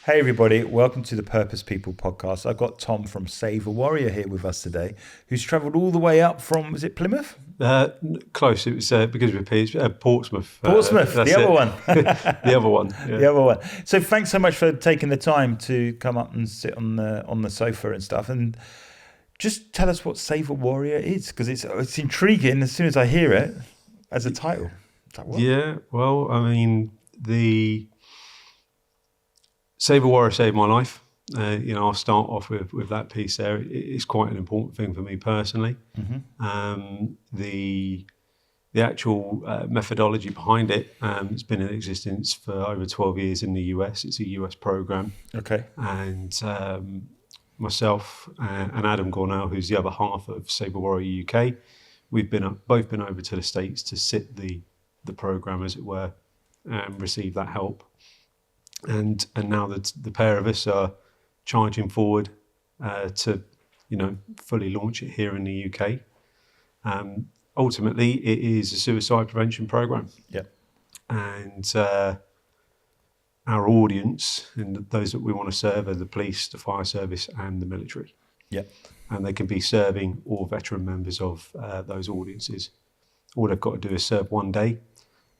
Hey everybody, welcome to the Purpose People podcast. I've got Tom from Save a Warrior here with us today, who's travelled all the way up from, was it Plymouth? Close. It was because of Portsmouth. Portsmouth, the other one. The other one. Yeah. The other one. So thanks so much for taking the time to come up and sit on the sofa and stuff. And just tell us what Save a Warrior is, because it's intriguing as soon as I hear it as a title. Yeah. Well, I mean, the Save a Warrior saved my life. I'll start off with that piece there. It's quite an important thing for me personally. Mm-hmm. The actual methodology behind it, it's been in existence for over 12 years in the US. It's a US program. Okay. And myself and Adam Gornell, who's the other half of Save a Warrior UK, we've both been over to the States to sit the program, as it were, and receive that help. And now that the pair of us are charging forward to, fully launch it here in the UK. Ultimately, it is a suicide prevention program. Yep. And our audience and those that we want to serve are the police, the fire service, and the military. Yep. And they can be serving or veteran members of those audiences. All they've got to do is serve one day,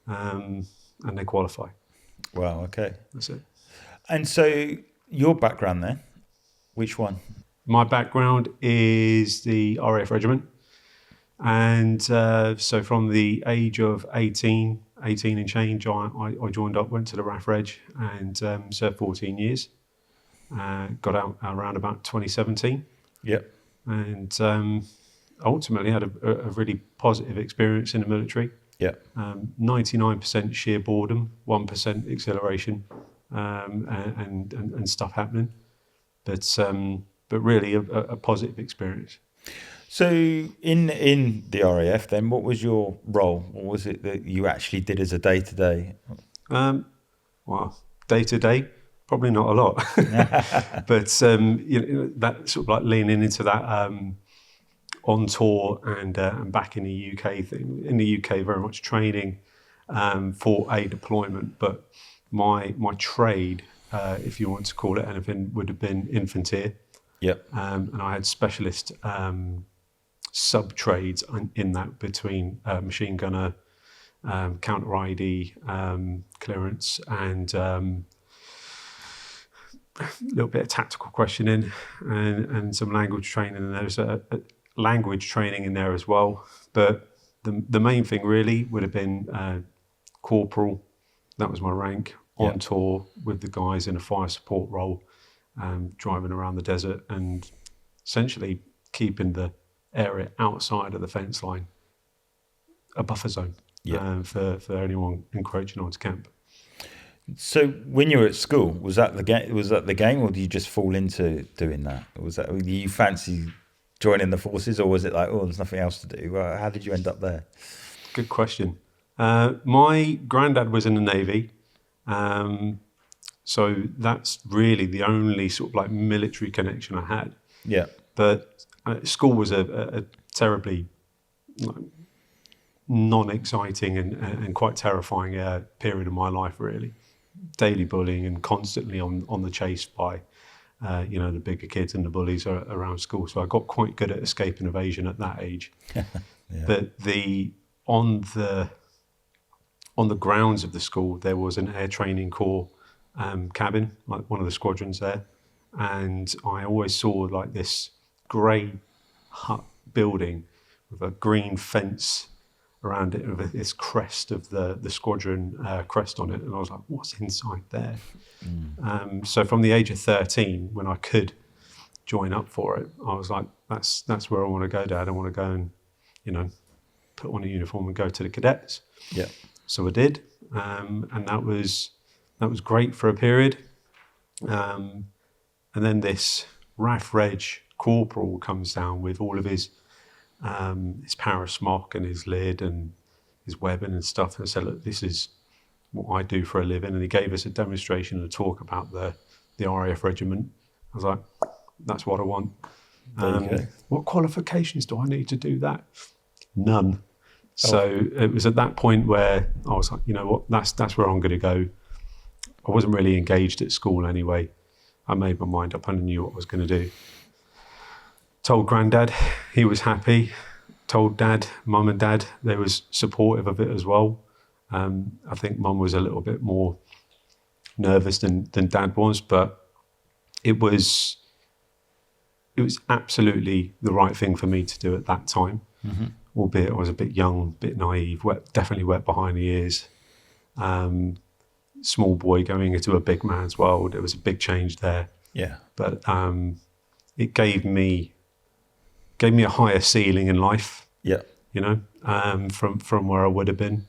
and they qualify. Wow, okay. That's it. And so your background there, which one? My background is the RAF regiment. And so from the age of 18 and change, I joined up, went to the RAF Reg and served 14 years. Got out around about 2017. Yep. And ultimately had a really positive experience in the military. Yeah. 99% sheer boredom, 1% exhilaration, and stuff happening. But really a positive experience. So in the RAF then, what was your role? What was it that you actually did as a day-to-day? Well, day-to-day, probably not a lot. But that sort of like leaning into that on tour and back in the UK thing. In the UK, very much training for a deployment, but my trade, if you want to call it anything, would have been infanteer. Yep. And I had specialist sub-trades in that between machine gunner, counter ID, clearance, and a little bit of tactical questioning and some language training. And there's a language training in there as well. But the main thing really would have been corporal. That was my rank, on tour with the guys in a fire support role, driving around the desert and essentially keeping the area outside of the fence line a buffer zone for anyone encroaching onto camp. So when you were at school, was that the game, or did you just fall into doing that? Or did you fancy joining the forces, or was it like, there's nothing else to do? How did you end up there? Good question. My granddad was in the Navy. So that's really the only sort of like military connection I had. Yeah. But school was a terribly non-exciting and quite terrifying period of my life, really. Daily bullying and constantly on the chase by, the bigger kids and the bullies around school. So I got quite good at escape and evasion at that age. Yeah. But on the grounds of the school, there was an air training corps cabin, like one of the squadrons there. And I always saw like this grey hut building with a green fence around it with this crest of the squadron crest on it. And I was like, what's inside there? So from the age of 13, when I could join up for it, I was like, that's where I want to go, Dad. I want to go and, put on a uniform and go to the cadets. Yeah. So I did. And that was great for a period. And then this RAF Reg corporal comes down with all of his parasmock and his lid and his weapon and stuff, and said, look, this is what I do for a living. And he gave us a demonstration and a talk about the RAF regiment. I was like, that's what I want. What qualifications do I need to do that? None. So it was at that point where I was like, you know what, that's where I'm going to go. I wasn't really engaged at school anyway. I made my mind up and I knew what I was going to do. Told Grandad, he was happy. Told Dad, Mum and Dad, they was supportive of it as well. I think Mum was a little bit more nervous than Dad was, but it was absolutely the right thing for me to do at that time. Mm-hmm. Albeit I was a bit young, a bit naive, definitely wet behind the ears. Small boy going into a big man's world. There was a big change there. Yeah. But it gave me a higher ceiling in life. Yeah. You know, from where I would have been.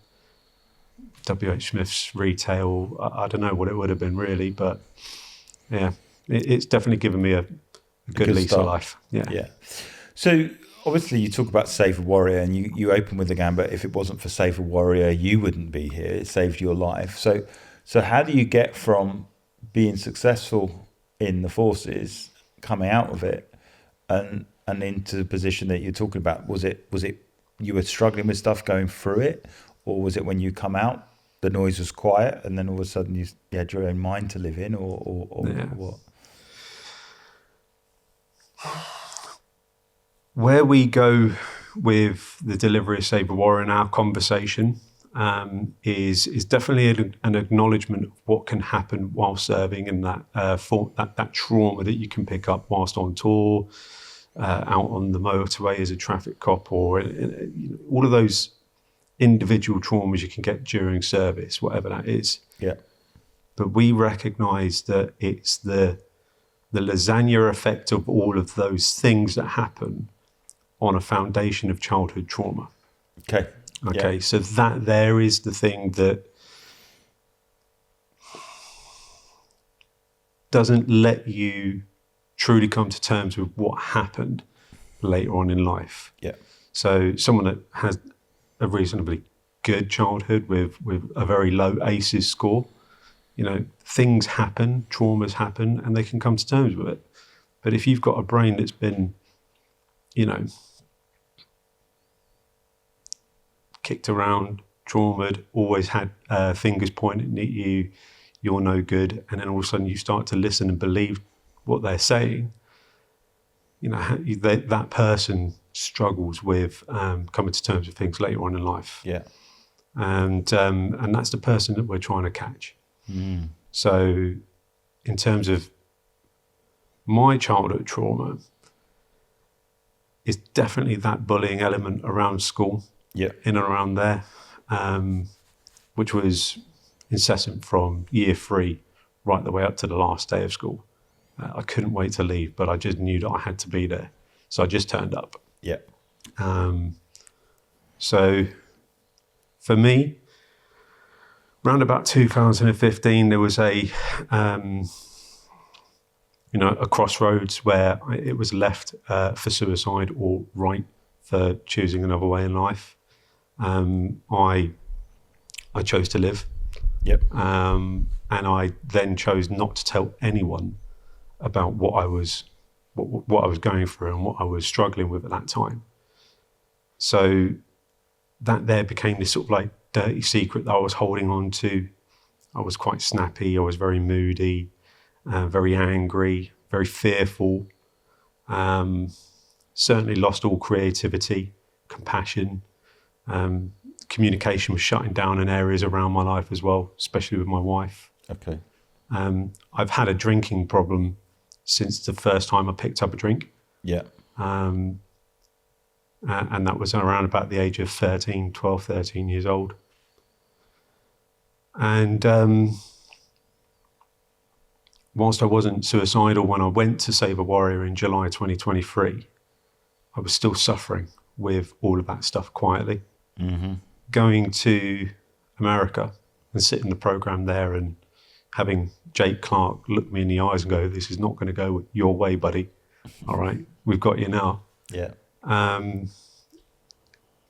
WH Smith's retail, I don't know what it would have been really, but yeah, it's definitely given me a good lease of life. Yeah. Yeah. So obviously you talk about Save a Warrior and you open with the gambit, if it wasn't for Save a Warrior, you wouldn't be here. It saved your life. So how do you get from being successful in the forces, coming out of it and into the position that you're talking about? Was it you were struggling with stuff going through it, or was it when you come out, the noise was quiet and then all of a sudden you had your own mind to live in, or what? Where we go with the delivery of Save a Warrior in our conversation is definitely an acknowledgement of what can happen while serving, and that trauma that you can pick up whilst on tour, out on the motorway as a traffic cop, or all of those individual traumas you can get during service, whatever that is. Yeah. But we recognise that it's the lasagna effect of all of those things that happen on a foundation of childhood trauma. Okay. Okay, so that there is the thing that doesn't let you truly come to terms with what happened later on in life. Yeah. So someone that has a reasonably good childhood with a very low ACEs score, things happen, traumas happen, and they can come to terms with it. But if you've got a brain that's been, kicked around, traumatized, always had fingers pointing at you, you're no good, and then all of a sudden you start to listen and believe what they're saying, that person struggles with coming to terms with things later on in life. Yeah. And that's the person that we're trying to catch. Mm. So in terms of my childhood trauma, it's definitely that bullying element around school. Yeah. In and around there, which was incessant from year 3 right the way up to the last day of school. I couldn't wait to leave, but I just knew that I had to be there. So I just turned up. Yeah. So for me, around about 2015, there was a crossroads where it was left for suicide or right for choosing another way in life. I chose to live. Yep. And I then chose not to tell anyone about what I was going through and what I was struggling with at that time. So that there became this sort of like dirty secret that I was holding on to. I was quite snappy. I was very moody, very angry, very fearful. Certainly lost all creativity, compassion. Communication was shutting down in areas around my life as well, especially with my wife. Okay. I've had a drinking problem since the first time I picked up a drink. Yeah. And that was around about the age of 12, 13 years old. And whilst I wasn't suicidal when I went to Save a Warrior in July 2023, I was still suffering with all of that stuff quietly. Mm-hmm. Going to America and sitting the program there and having Jake Clark look me in the eyes and go, "This is not going to go your way, buddy. All right, we've got you now." Yeah. I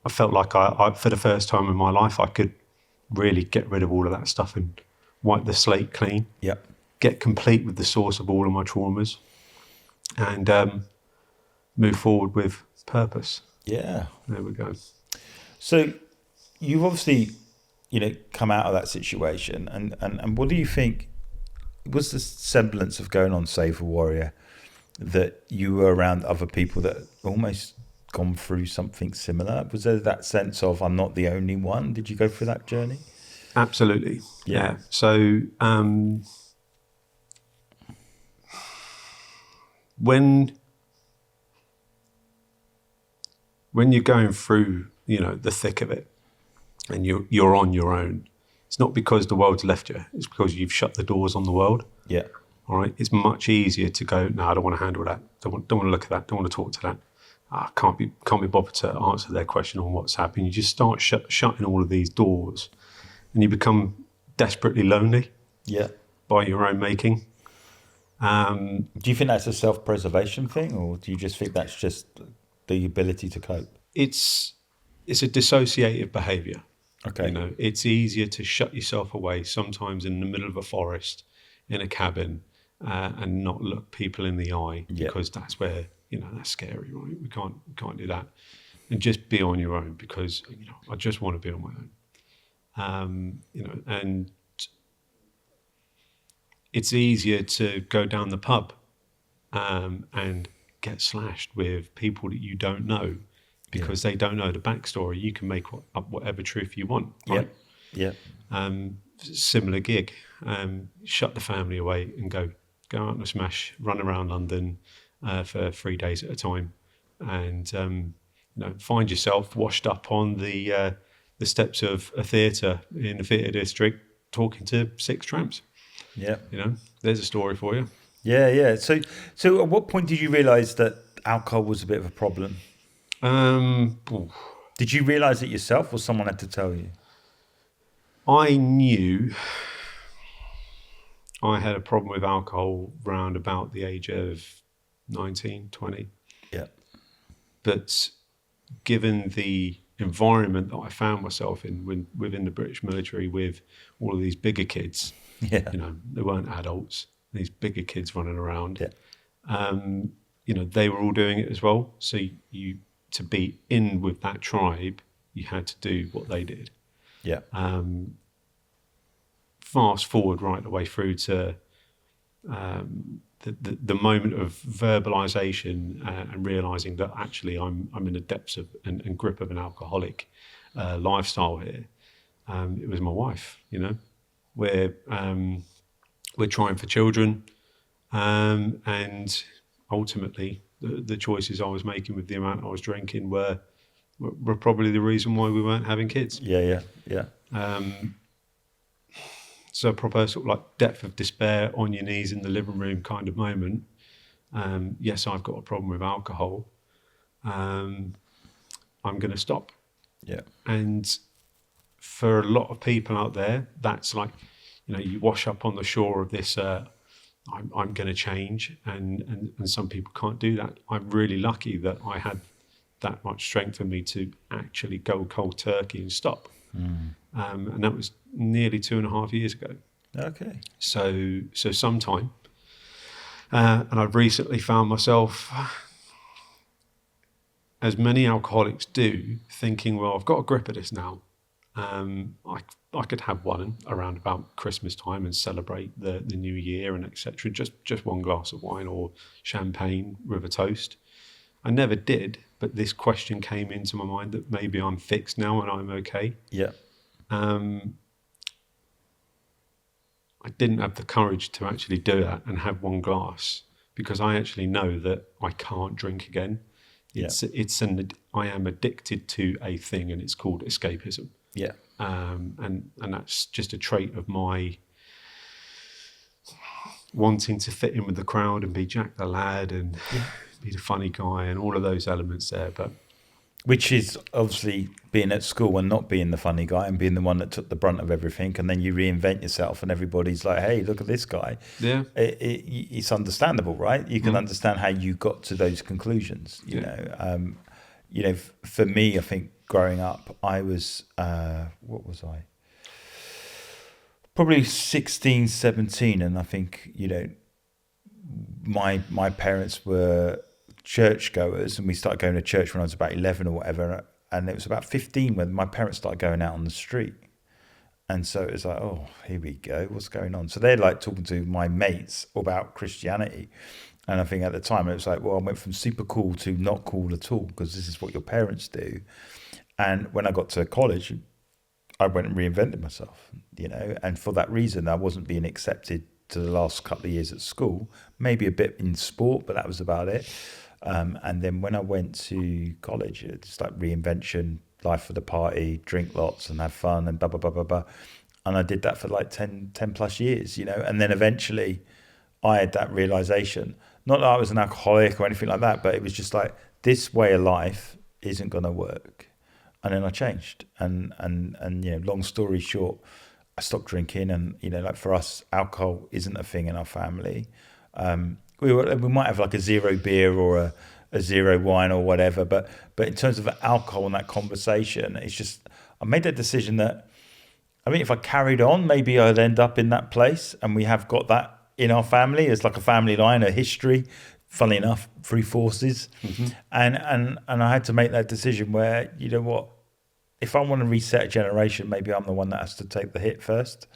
felt like I, for the first time in my life, I could really get rid of all of that stuff and wipe the slate clean. Yeah. Get complete with the source of all of my traumas, and move forward with purpose. Yeah. There we go. So you've obviously, come out of that situation, and what do you think was the semblance of going on Save a Warrior that you were around other people that almost gone through something similar? Was there that sense of I'm not the only one? Did you go through that journey? Absolutely. Yeah. Yeah. So when you're going through, the thick of it, and you're on your own, it's not because the world's left you. It's because you've shut the doors on the world. Yeah. All right. It's much easier to go, no, I don't want to handle that. Don't want to look at that. Don't want to talk to that. I can't be bothered to answer their question on WhatsApp. And you just start shutting all of these doors, and you become desperately lonely. Yeah. By your own making. Do you think that's a self-preservation thing, or do you just think that's just the ability to cope? It's a dissociative behaviour. Okay. It's easier to shut yourself away sometimes in the middle of a forest, in a cabin, and not look people in the eye, because that's where that's scary, right? We can't do that, and just be on your own, because I just want to be on my own. And it's easier to go down the pub and get slashed with people that you don't know, because they don't know the backstory. You can make up whatever truth you want, right? Yeah. Similar gig. Shut the family away and go out and smash, run around London for 3 days at a time, and find yourself washed up on the steps of a theatre in the theatre district talking to 6 tramps. Yeah. There's a story for you. Yeah. So at what point did you realise that alcohol was a bit of a problem? Did you realise it yourself, or someone had to tell you? I knew I had a problem with alcohol round about the age of 19, 20. Yeah. But given the environment that I found myself in within the British military, with all of these bigger kids, they weren't adults, these bigger kids running around, they were all doing it as well. So to be in with that tribe, you had to do what they did. Yeah. Fast forward right the way through to the moment of verbalization and realizing that actually I'm in the depths of and grip of an alcoholic lifestyle here. It was my wife. We're trying for children, and ultimately the choices I was making with the amount I was drinking were probably the reason why we weren't having kids. Yeah. So a proper sort of like depth of despair, on your knees in the living room kind of moment. Yes, I've got a problem with alcohol. I'm going to stop. Yeah. And for a lot of people out there, that's like, you wash up on the shore of this, I'm going to change. And some people can't do that. I'm really lucky that I had that much strength in me to actually go cold turkey and stop. And that was nearly 2.5 years ago. Okay. So sometime. And I've recently found myself, as many alcoholics do, thinking, well, I've got a grip of this now. I could have one around about Christmas time and celebrate the new year and etc. Just one glass of wine or champagne with a toast. I never did, but this question came into my mind that maybe I'm fixed now and I'm okay. Yeah. I didn't have the courage to actually do that and have one glass, because I actually know that I can't drink again. I am addicted to a thing, and it's called escapism. Yeah. And that's just a trait of my wanting to fit in with the crowd and be Jack the lad and be the funny guy and all of those elements there. But which is obviously being at school and not being the funny guy and being the one that took the brunt of everything, and then you reinvent yourself and everybody's like, hey, look at this guy. Yeah. It's understandable, right? You can understand how you got to those conclusions, you know. For me, I think growing up, I was, what was I? Probably 16, 17. And I think, my parents were churchgoers, and we started going to church when I was about 11 or whatever. And it was about 15 when my parents started going out on the street. And so it was like, oh, here we go. What's going on? So they're like talking to my mates about Christianity. And I think at the time it was like, well, I went from super cool to not cool at all because this is what your parents do. And when I got to college, I went and reinvented myself, and for that reason, I wasn't being accepted to the last couple of years at school, maybe a bit in sport, but that was about it. And then when I went to college, it's like reinvention, life of the party, drink lots and have fun and blah, blah, blah, blah, blah. And I did that for like 10 plus years, And then eventually I had that realization, not that I was an alcoholic or anything like that, but it was just like, this way of life isn't going to work. And then I changed. And long story short, I stopped drinking. And, like for us, alcohol isn't a thing in our family. We might have like a zero beer or a zero wine or whatever. But in terms of alcohol and that conversation, it's just, I made that decision that, I mean, if I carried on, maybe I'd end up in that place. And we have got that in our family. It's like a family line, a history, funnily enough, through forces. Mm-hmm. And I had to make that decision where, you know what, if I want to reset a generation, maybe I'm the one that has to take the hit first.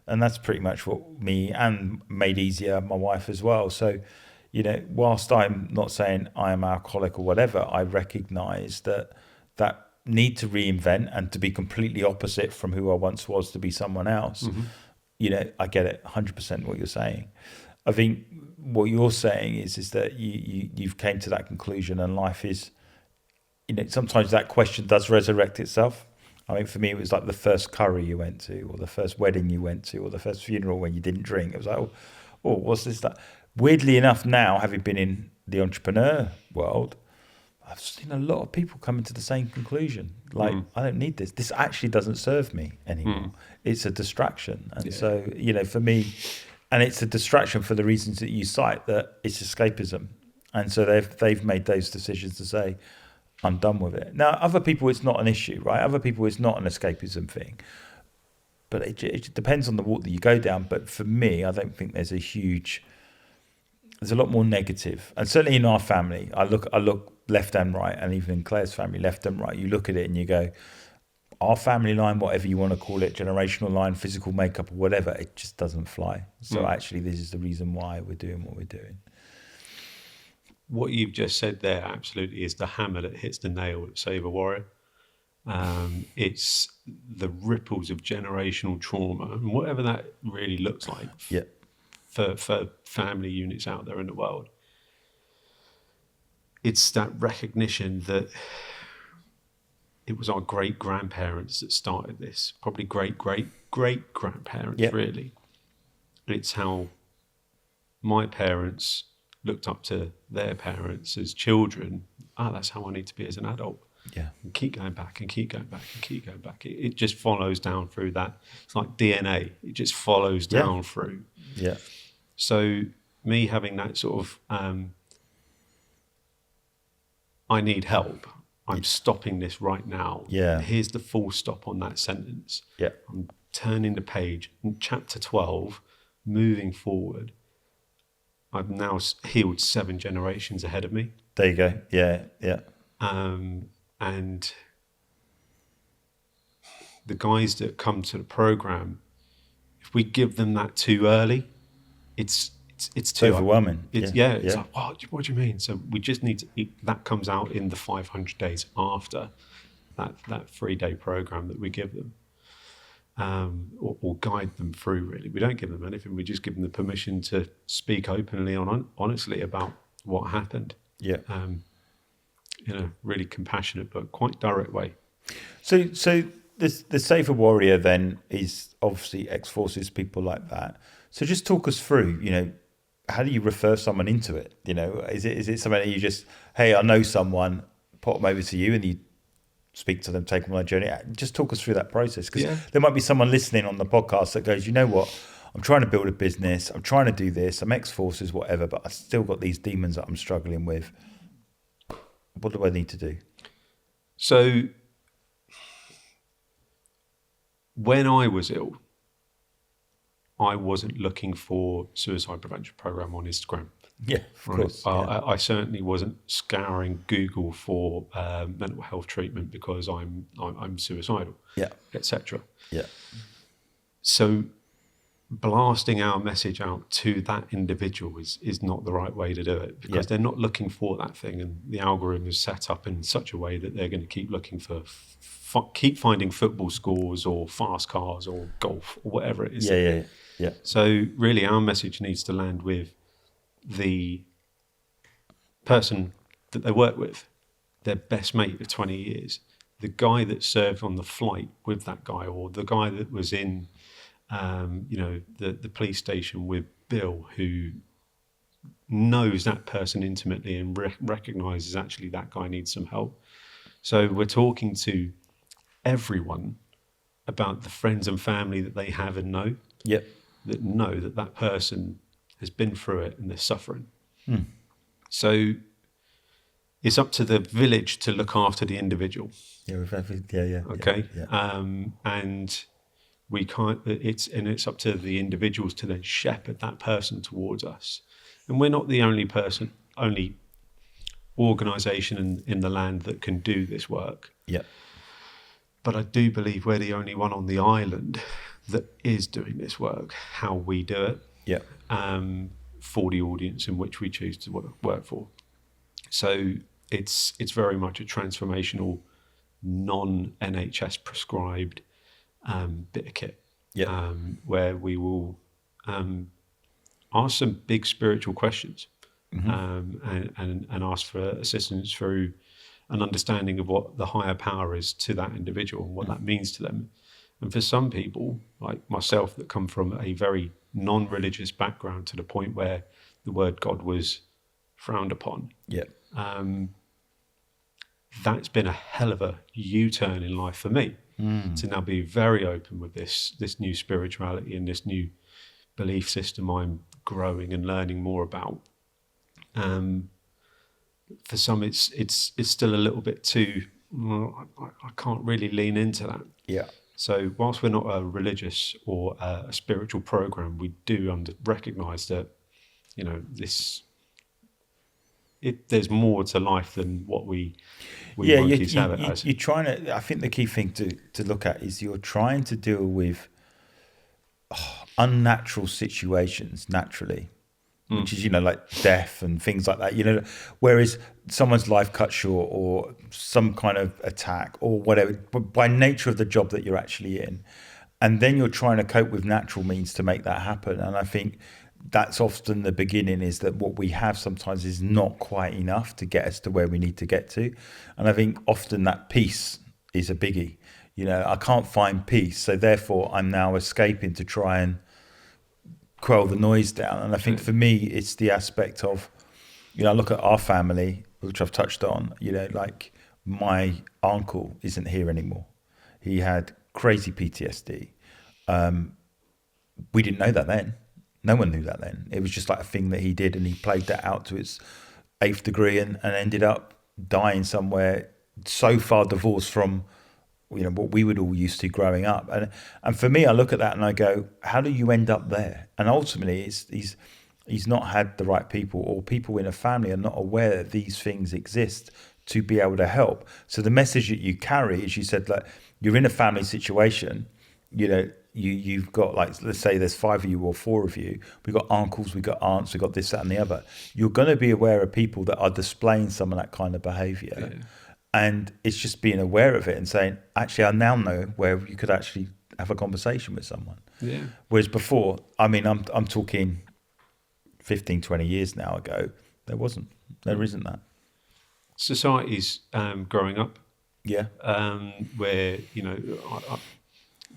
And that's pretty much what me and made easier my wife as well. So, whilst I'm not saying I am alcoholic or whatever, I recognize that need to reinvent and to be completely opposite from who I once was to be someone else. Mm-hmm. I get it 100% what you're saying. I think what you're saying is that you've came to that conclusion, and life is, sometimes that question does resurrect itself. I mean, for me, it was like the first curry you went to, or the first wedding you went to, or the first funeral when you didn't drink. It was like, oh, what's this? That? Weirdly enough, now, having been in the entrepreneur world, I've seen a lot of people coming to the same conclusion. Like, I don't need this. This actually doesn't serve me anymore. It's a distraction. And so, for me, and it's a distraction for the reasons that you cite, that it's escapism. And so they've made those decisions to say, I'm done with it. Now, other people, it's not an issue, right? Other people, it's not an escapism thing. But it depends on the walk that you go down. But for me, I don't think there's a lot more negative. And certainly in our family, I look left and right, and even in Claire's family, left and right, you look at it and you go, our family line, whatever you want to call it, generational line, physical makeup or whatever, it just doesn't fly. So actually, this is the reason why we're doing what we're doing. What you've just said there absolutely is the hammer that hits the nail at Save a Warrior. It's the ripples of generational trauma, and whatever that really looks like for family units out there in the world. It's that recognition that it was our great-grandparents that started this, probably great-great-great-grandparents, really. It's how my parents looked up to their parents as children. That's how I need to be as an adult. Yeah. And keep going back and keep going back and keep going back. It just follows down through that. It's like DNA. It just follows down through. Yeah. So me having that sort of, I need help. I'm stopping this right now. Yeah. Here's the full stop on that sentence. Yeah. I'm turning the page. In chapter 12, moving forward. I've now healed 7 generations ahead of me. There you go. Yeah, yeah. And the guys that come to the program, if we give them that too early, it's too overwhelming. It's like, what do you mean? So we just need to. That comes out in the 500 days after that 3-day program that we give them. Or guide them through, really. We don't give them anything. We just give them the permission to speak openly and honestly about what happened. Yeah. In a really compassionate but quite direct way. So the Safer Warrior then is obviously ex-forces, people like that. So just talk us through, how do you refer someone into it? Is it something that you just, hey, I know someone, pop them over to you and you speak to them, take them on a journey? Just talk us through that process, because there might be someone listening on the podcast that goes, you know what, I'm trying to build a business, I'm trying to do this, I'm ex-forces, whatever, but I've still got these demons that I'm struggling with. What do I need to do? So when I was ill, I wasn't looking for suicide prevention program on Instagram. Yeah, of course. I certainly wasn't scouring Google for mental health treatment because I'm suicidal. Yeah, etc. Yeah. So blasting our message out to that individual is not the right way to do it, because they're not looking for that thing, and the algorithm is set up in such a way that they're going to keep looking for keep finding football scores or fast cars or golf or whatever it is. Yeah. So really our message needs to land with the person that they work with, their best mate of 20 years, the guy that served on the flight with that guy, or the guy that was in the police station with Bill, who knows that person intimately and recognizes actually that guy needs some help. So we're talking to everyone about the friends and family that they have and know, that know that person has been through it and they're suffering. So it's up to the village to look after the individual. Okay. And we can't. It's up to the individuals to then shepherd that person towards us. And we're not the only organisation in the land that can do this work. But I do believe we're the only one on the island that is doing this work. How we do it. For the audience in which we choose to work for. So it's very much a transformational, non-NHS prescribed bit of kit, where we will ask some big spiritual questions, and ask for assistance through an understanding of what the higher power is to that individual and what that means to them. And for some people, like myself, that come from a very non-religious background to the point where the word God was frowned upon, that's been a hell of a U-turn in life for me, to now be very open with this new spirituality and this new belief system I'm growing and learning more about. For some, it's still a little bit too. Well, I can't really lean into that. So whilst we're not a religious or a spiritual program, we do recognise that, there's more to life than what we monkeys have it as. You're trying to. I think the key thing to look at is you're trying to deal with unnatural situations naturally, which is like death and things like that. Whereas someone's life cut short or some kind of attack or whatever, but by nature of the job that you're actually in, and then you're trying to cope with natural means to make that happen. And I think that's often the beginning, is that what we have sometimes is not quite enough to get us to where we need to get to. And I think often that peace is a biggie. I can't find peace, so therefore I'm now escaping to try and quell the noise down. And I think for me, it's the aspect of, I look at our family, which I've touched on, like my uncle isn't here anymore. He had crazy PTSD. We didn't know that then. No one knew that then. It was just like a thing that he did, and he played that out to its 8th degree and ended up dying somewhere so far divorced from, what we would all used to growing up. And for me, I look at that and I go, how do you end up there? And ultimately, he's not had the right people, or people in a family are not aware that these things exist to be able to help. So the message that you carry is, you said, like, you're in a family situation, you've got, like, let's say there's 5 of you or 4 of you. We've got uncles, we've got aunts, we've got this, that, and the other. You're going to be aware of people that are displaying some of that kind of behaviour. And it's just being aware of it and saying, actually, I now know where you could actually have a conversation with someone. Whereas before, I'm talking 15, 20 years now ago, there isn't that. Society's growing up. Where,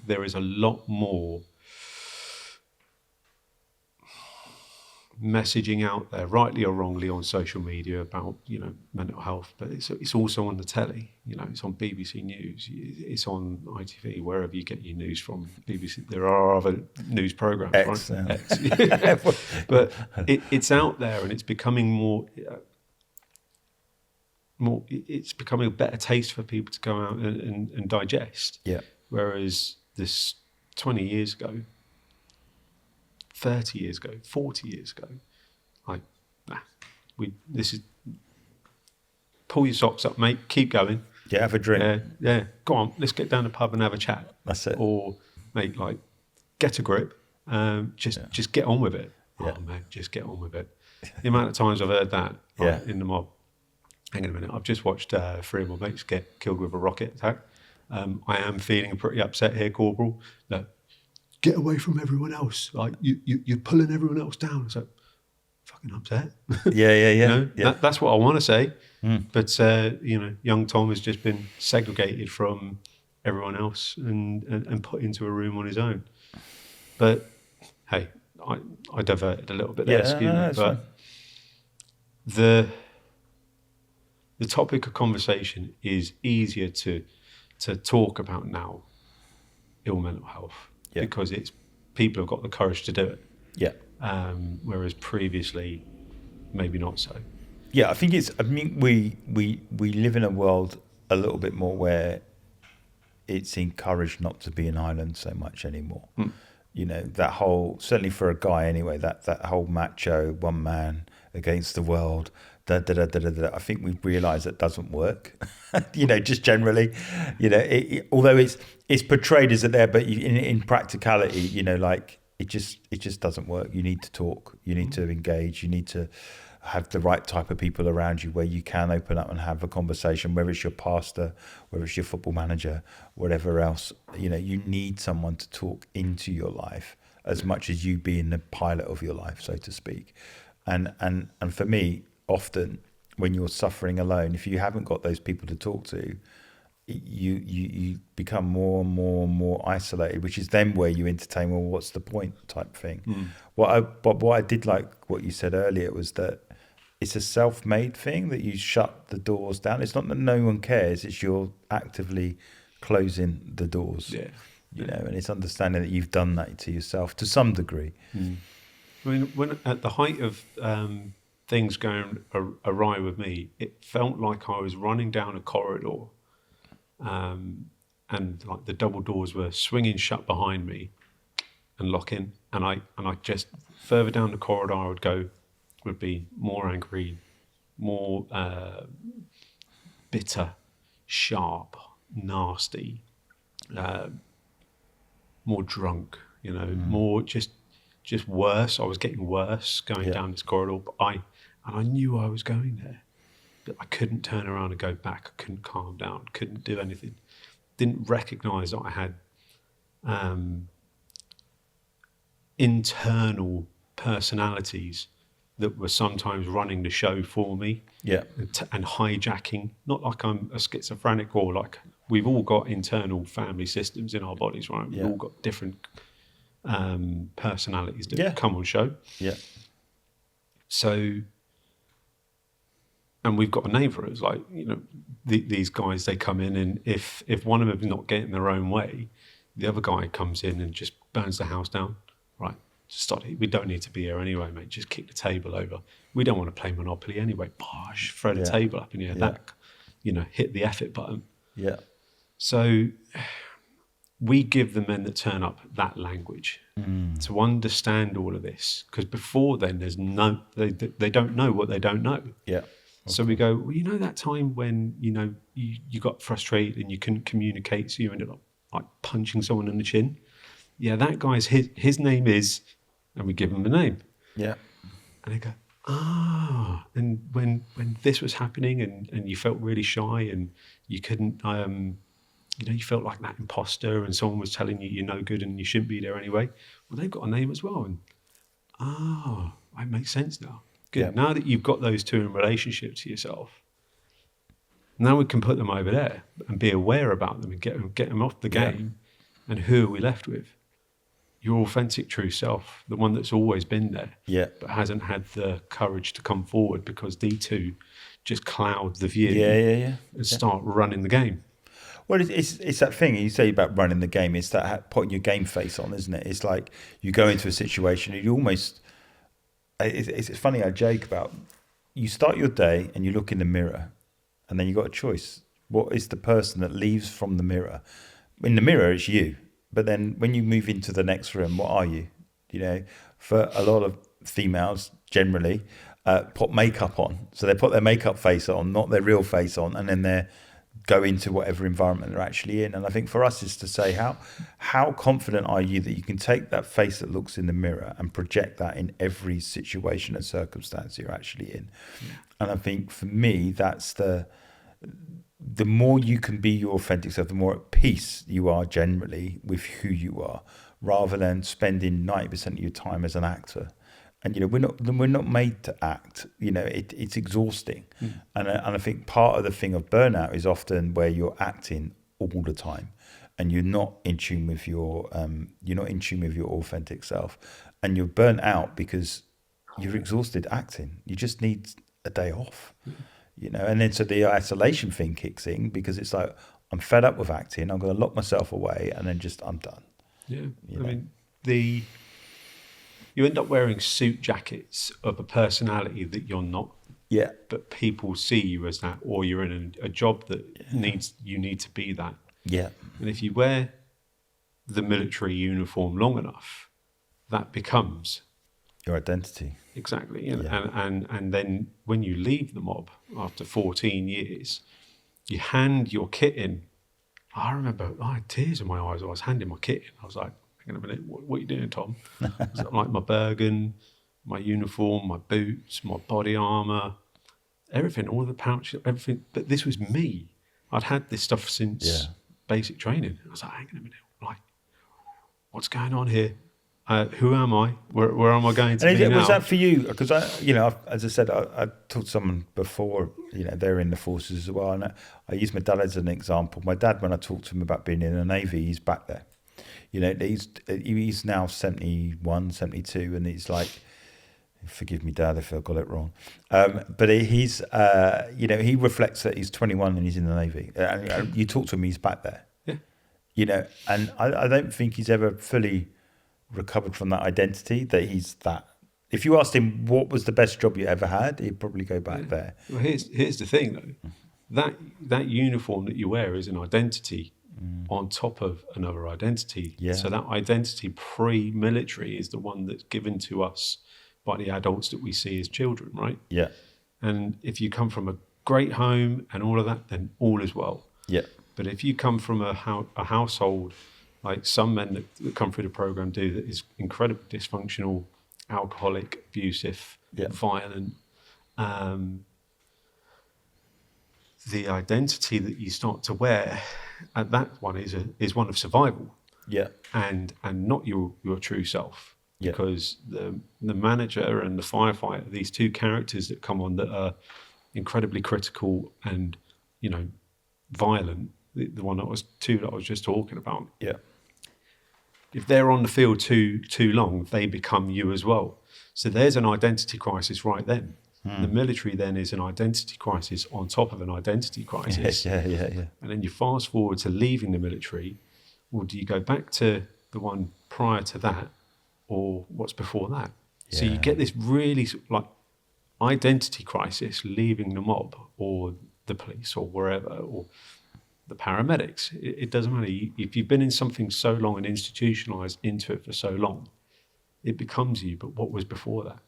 there is a lot more messaging out there, rightly or wrongly, on social media about mental health, but it's also on the telly. It's on BBC News, it's on ITV, wherever you get your news from. BBC, there are other news programs, X, right? X. But it's out there, and it's becoming more. It's becoming a better taste for people to go out and digest. Whereas this 20 years ago, 30 years ago, 40 years ago, this is, pull your socks up, mate, keep going. Have a drink. Go on, let's get down the pub and have a chat. That's it. Or, mate, get a grip. Just get on with it. Yeah. Oh man, just get on with it. The amount of times I've heard that Yeah. in the mob. Hang on a minute. I've just watched 3 of my mates get killed with a rocket attack. I am feeling pretty upset here, Corporal. No, get away from everyone else. Like you're pulling everyone else down. It's like, fucking upset. Yeah. You know, Yeah. that's what I want to say. But you know, young Tom has just been segregated from everyone else and put into a room on his own. But hey, I diverted a little bit there, excuse me. But fine. the topic of conversation is easier to talk about now, ill mental health, because it's people have got the courage to do it. Yeah. Whereas previously, maybe not so. Yeah, I think we live in a world a little bit more where it's encouraged not to be an island so much anymore. You know, that whole, certainly for a guy anyway, that whole macho one man against the world, I think we've realised that doesn't work. You know, just generally, you know, although it's portrayed as it there, but in practicality, you know, like it just doesn't work. You need to talk, you need to engage, you need to have the right type of people around you where you can open up and have a conversation, whether it's your pastor, whether it's your football manager, whatever else. You know, you need someone to talk into your life as much as you being the pilot of your life, so to speak. And for me, often when you're suffering alone, if you haven't got those people to talk to, you become more and more isolated, which is then where you entertain, well, what's the point type thing. What I did like what you said earlier was that it's a self-made thing, that you shut the doors down. It's not that no one cares, it's you're actively closing the doors. You know, and it's understanding that you've done that to yourself to some degree. I mean, when at the height of things going awry with me, it felt like I was running down a corridor, and like the double doors were swinging shut behind me and locking, and I just further down the corridor I would go, would be more angry, more bitter, sharp, nasty, more drunk, you know, more just worse. I was getting worse going down this corridor, but I knew I was going there, but I couldn't turn around and go back. I couldn't calm down, couldn't do anything. Didn't recognise that I had internal personalities that were sometimes running the show for me, and hijacking. Not like I'm a schizophrenic, or like we've all got internal family systems in our bodies, right? We've all got different personalities that come on show. So, and we've got a name for it. It's like, you know, these guys, they come in, and if one of them is not getting their own way, the other guy comes in and just burns the house down. Right, stop it. We don't need to be here anyway, mate. Just kick the table over. We don't want to play Monopoly anyway. Bosh, throw the table up in the air. That, you know, hit the F it button. So we give the men that turn up that language to understand all of this, because before then there's no, they don't know what they don't know. So we go, well, you know, that time when, you know, you got frustrated and you couldn't communicate, so you ended up like punching someone in the chin. Yeah, that guy's, his name is, and we give him the name. And they go, and when this was happening and you felt really shy and you couldn't, you know, you felt like that imposter, and someone was telling you you're no good and you shouldn't be there anyway. Well, they've got a name as well. And it makes sense now. Good. Now that you've got those two in relationship to yourself, now we can put them over there and be aware about them and get them off the game. And who are we left with? Your authentic true self, the one that's always been there, but hasn't had the courage to come forward because the two just cloud the view and start running the game. Well, it's that thing you say about running the game. It's that putting your game face on, isn't it? It's like you go into a situation and you almost... It's funny, I joke about, you start your day and you look in the mirror and then you've got a choice. What is the person that leaves from the mirror? In the mirror, it's you. But then when you move into the next room, what are you? You know, for a lot of females, generally, put makeup on. So they put their makeup face on, not their real face on. And then go into whatever environment they're actually in. And I think for us is to say, how confident are you that you can take that face that looks in the mirror and project that in every situation and circumstance you're actually in. And I think for me, that's the more you can be your authentic self, the more at peace you are generally with who you are, rather than spending 90% of your time as an actor. And we're not made to act. It's exhausting, and I think part of the thing of burnout is often where you're acting all the time, and you're not in tune with your authentic self, and you're burnt out because you're exhausted acting. You just need a day off, and then so the isolation thing kicks in because it's like I'm fed up with acting. I'm going to lock myself away, and then I'm done. Yeah, I mean you end up wearing suit jackets of a personality that you're not. Yeah. But people see you as that, or you're in a job that you need to be that. Yeah. And if you wear the military uniform long enough, that becomes your identity. Exactly. And then when you leave the mob after 14 years, you hand your kit in. I remember I had tears in my eyes. I was handing my kit in. I was like, hang on a minute, what are you doing, Tom? Like my Bergen, my uniform, my boots, my body armour, everything, all of the pouches, everything. But this was me. I'd had this stuff since basic training. I was like, hang on a minute, like, what's going on here? Who am I? Where am I going to be now? Was that for you? Because as I said, I talked to someone before. They're in the forces as well, and I use my dad as an example. My dad, when I talked to him about being in the Navy, he's back there. He's now 71, 72, and he's like, forgive me, Dad, if I got it wrong. But he's, he reflects that he's 21 and he's in the Navy. And you talk to him, he's back there. Yeah. And I don't think he's ever fully recovered from that identity, that he's that. If you asked him what was the best job you ever had, he'd probably go back there. Well, here's the thing, though. That uniform that you wear is an identity on top of another identity. Yeah. So that identity pre-military is the one that's given to us by the adults that we see as children, right? Yeah. And if you come from a great home and all of that, then all is well. Yeah. But if you come from a household, like some men that come through the program do, that is incredibly dysfunctional, alcoholic, abusive, violent, the identity that you start to wear at that one is one of survival, and not your true self, because the manager and the firefighter, these two characters that come on that are incredibly critical and violent, the one that was just talking about, if they're on the field too long, they become you as well. So there's an identity crisis right then. The military then is an identity crisis on top of an identity crisis. Yeah. And then you fast forward to leaving the military. Well, do you go back to the one prior to that, or what's before that? Yeah. So you get this really like identity crisis leaving the mob or the police or wherever, or the paramedics. It doesn't matter. If you've been in something so long and institutionalized into it for so long, it becomes you. But what was before that?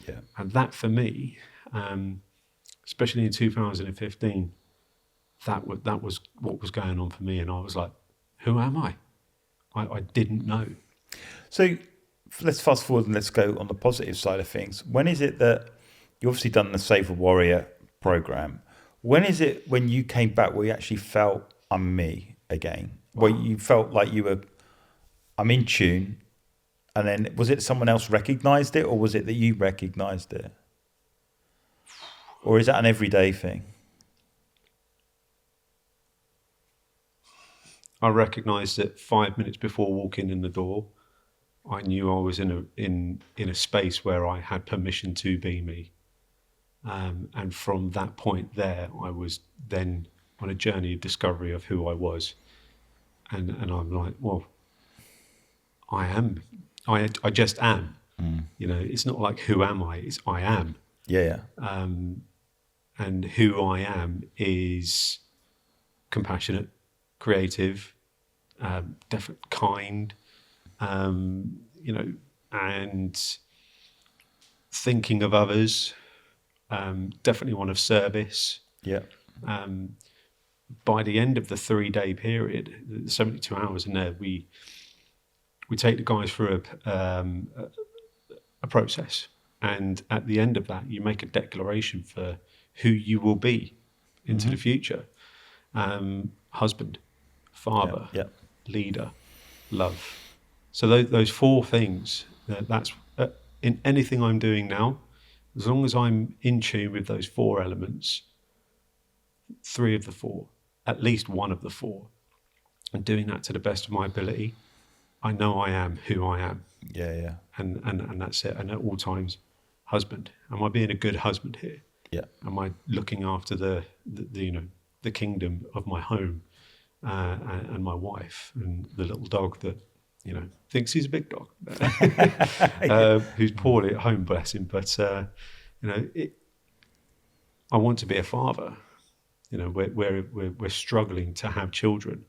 Yeah. And that for me, especially in 2015, that was what was going on for me. And I was like, who am I? I didn't know. So let's fast forward and let's go on the positive side of things. When is it that you obviously done the Save a Warrior program? When is it when you came back where you actually felt I'm me again? Where you felt like I'm in tune? And then was it someone else recognised it, or was it that you recognised it? Or is that an everyday thing? I recognised it 5 minutes before walking in the door. I knew I was in a space where I had permission to be me. And from that point there, I was then on a journey of discovery of who I was. And I'm like, well, I am. I just am. It's not like who am I? It's I am. Yeah. And who I am is compassionate, creative, definitely kind, and thinking of others. Definitely one of service. Yeah. by the end of the 3-day period, the 72 hours in there, we take the guys through a process. And at the end of that, you make a declaration for who you will be into the future. Husband, father, leader, love. So those 4 things, that's in anything I'm doing now, as long as I'm in tune with those 4 elements, 3 of the 4, at least 1 of the 4, and doing that to the best of my ability, I know I am who I am. Yeah. And that's it. And at all times, husband. Am I being a good husband here? Yeah. Am I looking after the the kingdom of my home and my wife and the little dog that thinks he's a big dog, who's poorly at home, bless him. But I want to be a father. We're struggling to have children,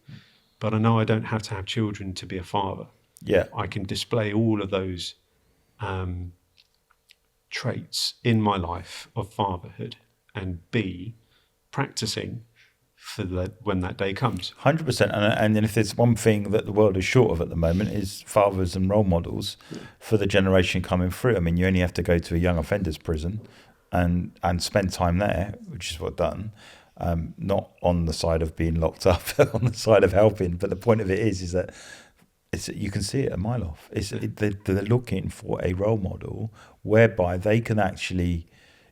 but I know I don't have to have children to be a father. Yeah, I can display all of those traits in my life of fatherhood and be practicing for when that day comes. 100%. And if there's one thing that the world is short of at the moment is fathers and role models for the generation coming through. I mean, you only have to go to a young offenders prison and spend time there, which is what I've done. Not on the side of being locked up, on the side of helping. But the point of it is that you can see it a mile off. They're looking for a role model whereby they can actually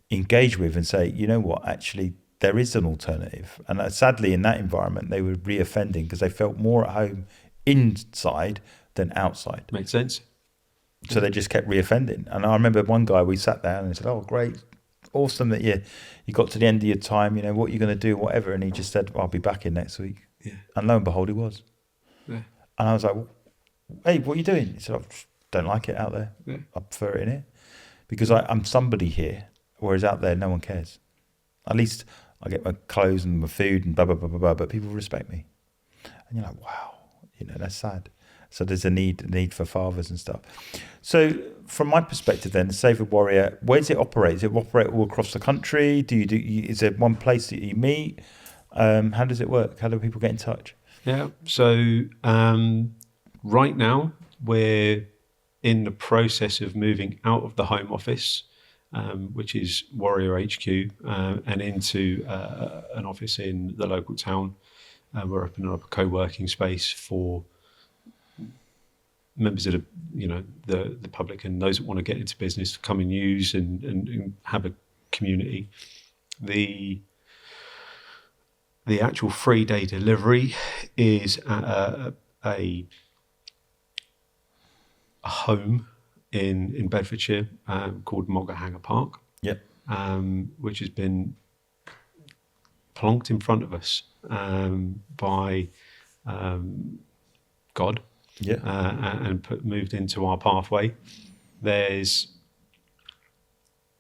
engage with and say, you know what, actually, there is an alternative. And sadly, in that environment, they were reoffending because they felt more at home inside than outside. Makes sense. So they just kept reoffending. And I remember one guy, we sat down and he said, oh, great, awesome that you got to the end of your time, what are you going to do, whatever. And he just said, I'll be back in next week. Yeah. And lo and behold, he was. Yeah. And I was like, hey, what are you doing? He said, I don't like it out there. Yeah. I prefer it in here. Because I'm somebody here, whereas out there, no one cares. At least I get my clothes and my food and blah, blah, blah, blah, blah, but people respect me. And you're like, wow, that's sad. So there's a need for fathers and stuff. So from my perspective then, Save a Warrior, where does it operate? Does it operate all across the country? Is there one place that you meet? How does it work? How do people get in touch? Yeah, so right now we're in the process of moving out of the home office, which is Warrior HQ, and into an office in the local town. We're opening up a co-working space for members of the public and those that want to get into business to come and use and have a community. The actual 3-day delivery is at a home in Bedfordshire called Moggahanger Park. Yep. Which has been plonked in front of us by God. Yeah. And moved into our pathway. There's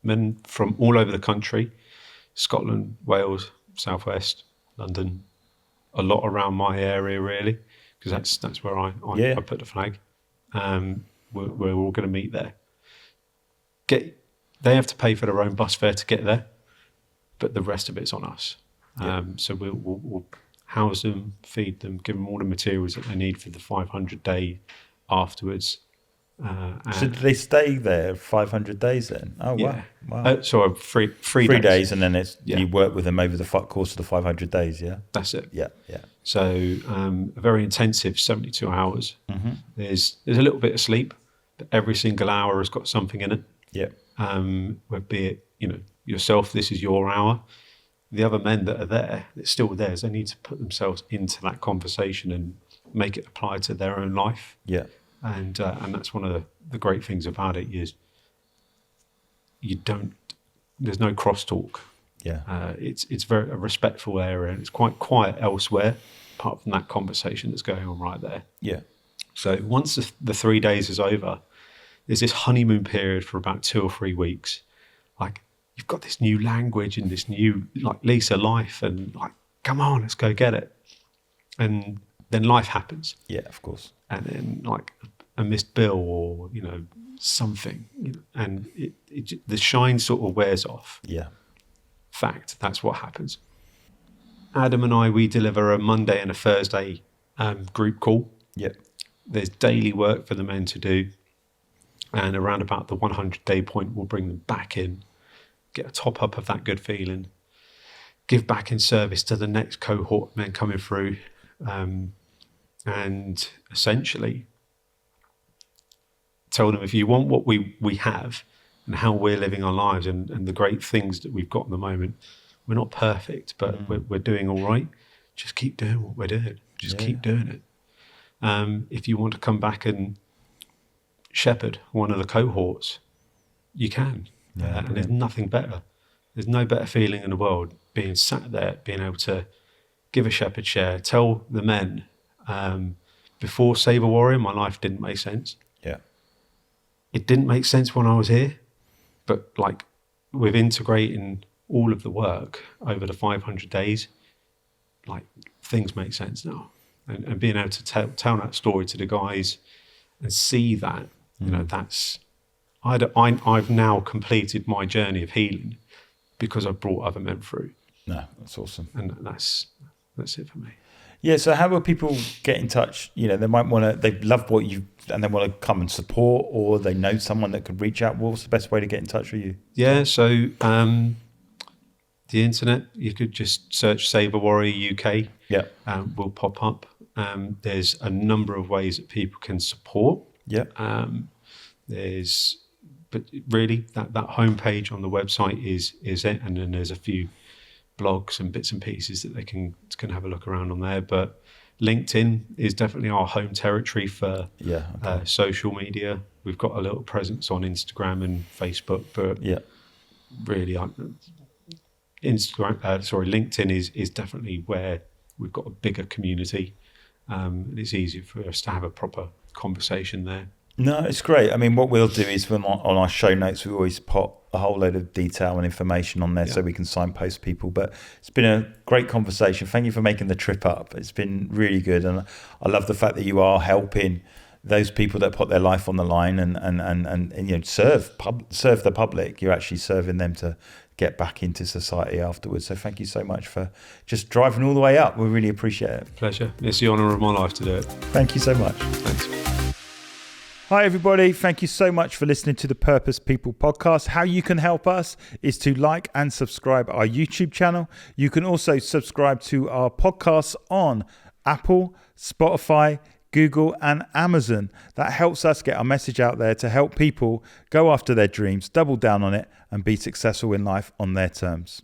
men from all over the country, Scotland, Wales, Southwest, London, a lot around my area really, because that's where I put the flag. We're all going to meet there. They have to pay for their own bus fare to get there, but the rest of it's on us. So we'll house them, feed them, give them all the materials that they need for the 500-day afterwards. So do they stay there 500 days then? Oh, yeah. Wow. So three 3 days, and then you work with them over the course of the 500 days, yeah? That's it. Yeah. So a very intensive 72 hours. Mm-hmm. There's a little bit of sleep, but every single hour has got something in it. Yeah. Where be it, yourself, this is your hour. The other men that are there, it's still theirs. They need to put themselves into that conversation and make it apply to their own life. Yeah. And that's one of the great things about it is there's no crosstalk. Yeah. It's very a respectful area, and it's quite quiet elsewhere, apart from that conversation that's going on right there. Yeah. So once the 3 days is over, there's this honeymoon period for about 2 or 3 weeks. Like, you've got this new language and this new lease of life, and come on, let's go get it. And then life happens. Yeah, of course. And then a missed bill or something, and the shine sort of wears off. Yeah. Fact, that's what happens. Adam and I, we deliver a Monday and a Thursday group call. Yeah. There's daily work for the men to do. And around about the 100-day point, we'll bring them back in, get a top up of that good feeling, give back in service to the next cohort of men coming through, and essentially tell them, if you want what we have and how we're living our lives and the great things that we've got at the moment, we're not perfect, but we're doing all right. Just keep doing what we're doing. Just keep doing it. If you want to come back and shepherd one of the cohorts, you can. And there's nothing better. There's no better feeling in the world being sat there, being able to give a shepherd share, tell the men, before Save a Warrior, my life didn't make sense. Yeah. It didn't make sense when I was here, but like with integrating all of the work over the 500 days, like things make sense now. And being able to tell that story to the guys and see that, you know, that's, I've now completed my journey of healing because I've brought other men through. No, that's awesome. And that's it for me. Yeah. So how will people get in touch? You know, they might want to, they love what you, and they want to come and support, or they know someone that could reach out. What's the best way to get in touch with you? Yeah. So, the internet, you could just search Save a Warrior UK. Yeah. Will pop up. There's a number of ways that people can support. Yeah. But really that homepage on the website is it, and then there's a few blogs and bits and pieces that they can have a look around on there. But LinkedIn is definitely our home territory for social media. We've got a little presence on Instagram and Facebook, but really LinkedIn is definitely where we've got a bigger community. And it's easier for us to have a proper conversation there. No, it's great. I mean, what we'll do is on our show notes, we always pop a whole load of detail and information on there so we can signpost people. But it's been a great conversation. Thank you for making the trip up. It's been really good. And I love the fact that you are helping those people that put their life on the line and you know, serve the public. You're actually serving them to get back into society afterwards. So thank you so much for just driving all the way up. We really appreciate it. Pleasure. It's the honour of my life to do it. Thank you so much. Thanks. Hi, everybody. Thank you so much for listening to the Purpose People podcast. How you can help us is to like and subscribe our YouTube channel. You can also subscribe to our podcasts on Apple, Spotify, Google and Amazon. That helps us get our message out there to help people go after their dreams, double down on it, and be successful in life on their terms.